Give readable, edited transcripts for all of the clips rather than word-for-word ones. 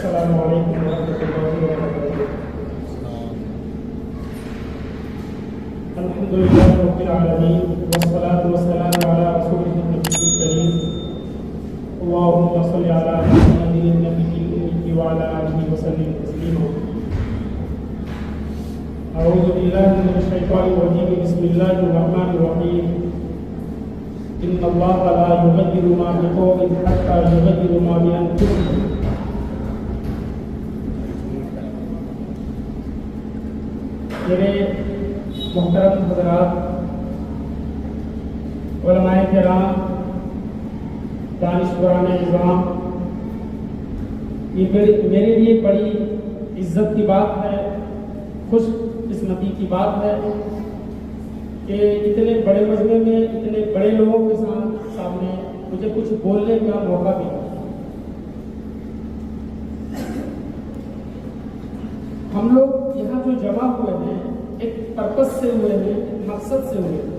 अस्सलामु अलैकुम वरहमतुल्लाहि वबरकातुहू। अल्हम्दुलिल्लाहि रब्बिल आलमीन वस्सलातु वस्सलामु अला रसूलिहिन नबिय्यिल करीम। अल्लाहुम्मा सल्लि अला मुहम्मदिन नबिय्यिल उम्मी व अला आलिहि वसल्लिम तस्लीमा। अऊज़ु बिल्लाहि मिनश शैतानिर रजीम। बिस्मिल्लाहिर रहमानिर रहीम। इन्नल्लाहा ला युग़य्यिरु मा बिक़ौमिन हत्ता युग़य्यिरु मा बिअन्फुसिहिम। मेरे मोहतरम हज़रात, उलमाए किराम, दानिश्वरान इज़ाम, ये मेरे लिए बड़ी इज्जत की बात है, खुशकिस्मती की बात है कि इतने बड़े मजमे में इतने बड़े लोगों के सामने मुझे कुछ बोलने का मौका मिला। हम लोग यहाँ जो जमा हुए हैं एक पर्पस से हुए हैं, एक मकसद से हुए हैं,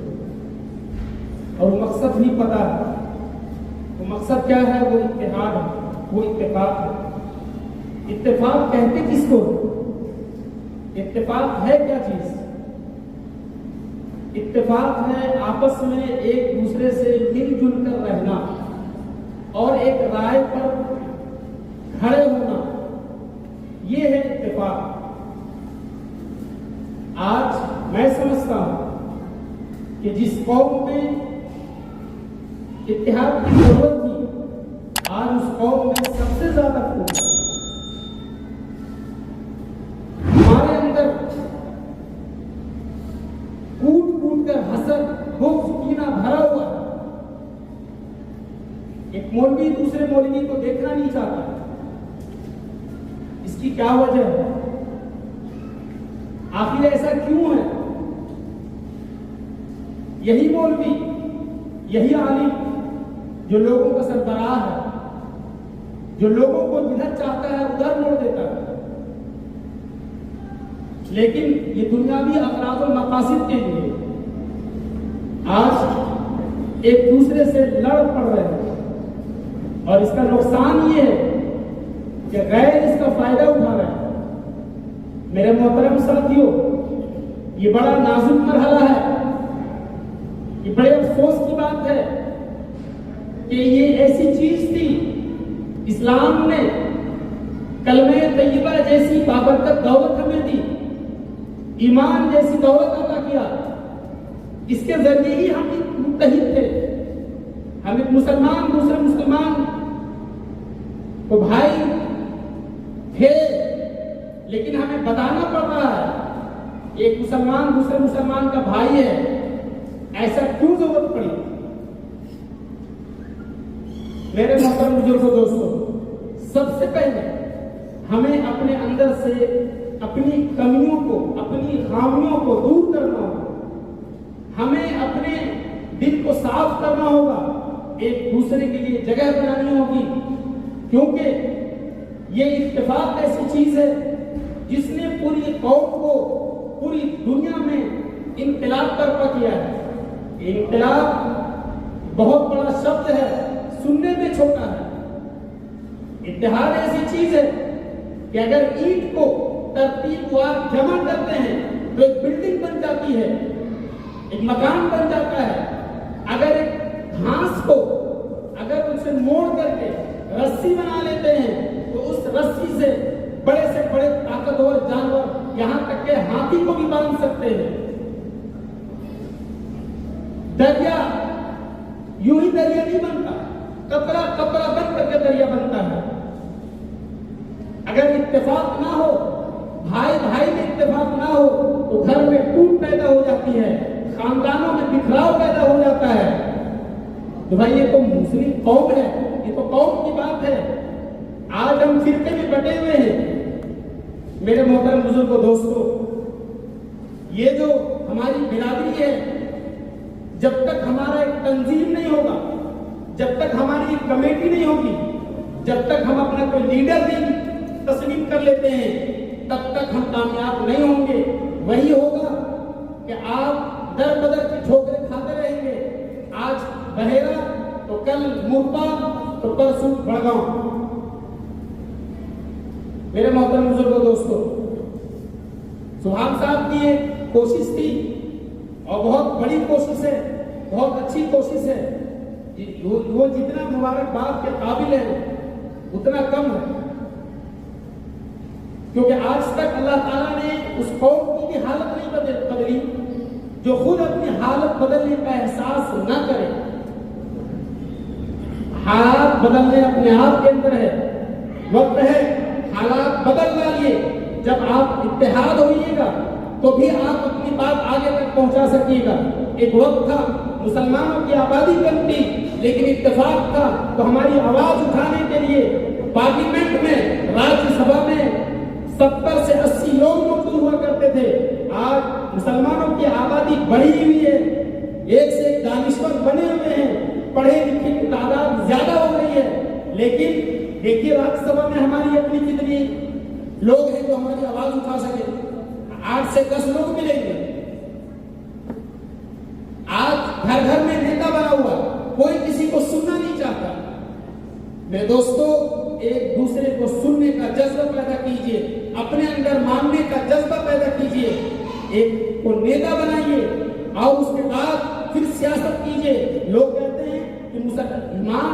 और वो मकसद भी पता है। वो मकसद क्या है? वो इत्तेहाद है, वो इत्तेफाक है। इत्तेफाक कहते किसको? इत्तेफाक है क्या चीज? इत्तेफाक है आपस में एक दूसरे से मिलजुल कर रहना और एक राय पर खड़े होना, ये है इत्तेफाक। आज मैं समझता हूं कि जिस कौम में इत्तेहाद की जरूरत थी, आज उस कौम में सबसे ज्यादा खून है। हमारे अंदर कूट कूट कर हसद, बुग़्ज़, कीना भरा हुआ है। एक मौलवी दूसरे मौलवी को देखना नहीं चाहता। इसकी क्या वजह है? आखिर ऐसा क्यों है? यही मौलवी, यही आलिम जो लोगों का सरबराह है, जो लोगों को जिधर चाहता है उधर मोड़ देता है, लेकिन ये दुनियावी अफराद और मकासिद के लिए आज एक दूसरे से लड़ पड़ रहे हैं। और इसका नुकसान ये है कि गैर इसका फायदा उठा रहे हैं। मेरे मोहतरम साथियों, ये बड़ा नाजुक मरहला है। ये बड़े अफसोस की बात है कि ये ऐसी चीज थी, इस्लाम ने कलमे तय्यबा जैसी बाबरकत दौलत हमें दी, ईमान जैसी दौलत अता किया। इसके जरिए ही हम मुत्तहिद थे। हम एक मुसलमान दूसरे मुसलमान को भाई थे, लेकिन हमें बताना पड़ रहा है एक मुसलमान दूसरे मुसलमान का भाई है। ऐसा क्यों जरूरत पड़ी? मेरे मोहतरम बुजुर्गों, दोस्तों, सबसे पहले हमें अपने अंदर से अपनी कमियों को, अपनी खामियों को दूर करना होगा। हमें अपने दिल को साफ करना होगा, एक दूसरे के लिए जगह बनानी होगी, क्योंकि ये इत्तेफाक ऐसी चीज है जिसने पूरी कौम को, पूरी दुनिया में इनकलाब बर्पा किया है। इनकलाब बहुत बड़ा शब्द है, सुनने में छोटा है। इत्तेहाद ऐसी चीज है कि अगर ईंट को तरतीबवार जमा करते हैं तो एक बिल्डिंग बन जाती है, एक मकान बन जाता है। अगर एक घास को अगर उसे मोड़ करके रस्सी बना लेते हैं तो उस रस्सी से बड़े ताकतवर जानवर, यहां तक के हाथी को भी बांध सकते हैं। दरिया यूं ही दरिया नहीं बनता, कपड़ा कपड़ा बन करके दरिया बनता है। अगर इत्तेफाक ना हो, भाई भाई में इत्तेफाक ना हो, तो घर में टूट पैदा हो जाती है, खानदानों में बिखराव पैदा हो जाता है। तो भाई ये तो मुस्लिम कौम है, ये तो कौम की बात है। आज हम फिरके में बटे हुए हैं। मेरे मोहतरम बुजुर्गों, दोस्तों, ये जो हमारी बिरादरी है, जब तक हमारा एक तंजीम नहीं होगा, जब तक हमारी एक कमेटी नहीं होगी, जब तक हम अपना कोई लीडर नहीं तस्लीम कर लेते हैं, तब तक हम कामयाब नहीं होंगे। वही होगा कि आप दर बदर की ठोकरें खाते रहेंगे। आज बहेरा तो कल मुर्दा तो परसों बड़गांव। मेरे मोहतरम बुजुर्गों दोस्तों, सुभान साहब की ये कोशिश थी और बहुत बड़ी कोशिश है, बहुत अच्छी कोशिश है। वो जितना मुबारकबाद के काबिल है उतना कम है, क्योंकि आज तक अल्लाह ताला ने उस कौम की भी हालत नहीं बदली जो खुद अपनी हालत बदलने का एहसास न करे। हालात बदलने अपने आप के अंदर है, वक्त है हालात बदल डालिए। जब आप इत्तेहाद होइएगा तो भी आप अपनी बात आगे तक पहुंचा सकिएगा। एक वक्त था मुसलमानों की आबादी कम थी, लेकिन इत्तेफाक था तो हमारी आवाज उठाने के लिए पार्लियामेंट में, राज्यसभा में 70 से 80 लोग मौजूद हुआ करते थे। आज मुसलमानों की आबादी बढ़ी हुई है, एक से एक दानिश्वर बने हुए हैं, पढ़े लिखे की तादाद ज्यादा हो रही है, लेकिन देखिए राज्यसभा में हमारी अपनी कितनी लोग हैं जो हमारी आवाज उठा सके। 8 से 10 लोग मिलेंगे। आज घर घर में नेता बना हुआ, कोई किसी को सुनना नहीं चाहता। मेरे दोस्तों, एक दूसरे को सुनने का जज्बा पैदा कीजिए, अपने अंदर मानने का जज्बा पैदा कीजिए, एक को नेता बनाइए और उसके बाद फिर सियासत कीजिए। लोग कहते हैं कि इमाम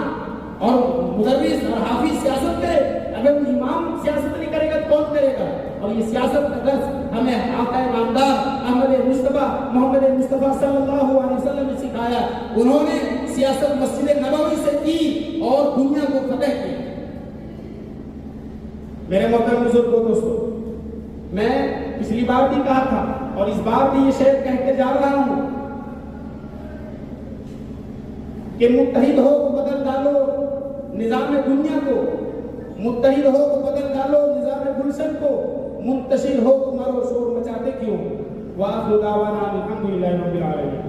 और मुदर्रिस और हाफिज सियासत करे, अगर इमाम सियासत नहीं करेगा तो कौन करेगा? और ये सियासत का दर्स हमें आका नामदार अहमद मुस्तफा मोहम्मद मुस्तफा सल्लल्लाहु अलैहि वसल्लम ने सिखाया। उन्होंने सियासत मस्जिद नबवी से की और दुनिया को फतह की। मेरे मोहतरम बुजुर्गों दोस्तों, मैं पिछली बार भी कहा था और इस बार भी ये शेर कह के जा रहा हूं कि मुत्तहिद हो तो बदल डालो निजाम दुनिया को, मुत्तहिद हो तो बदल डालो निजाम गुलशन को, मुंतशिर हो तो मरो शोर मचाते क्यों। वाखिरु दावाना अल्हम्दुलिल्लाहि रब्बिल आलमीन।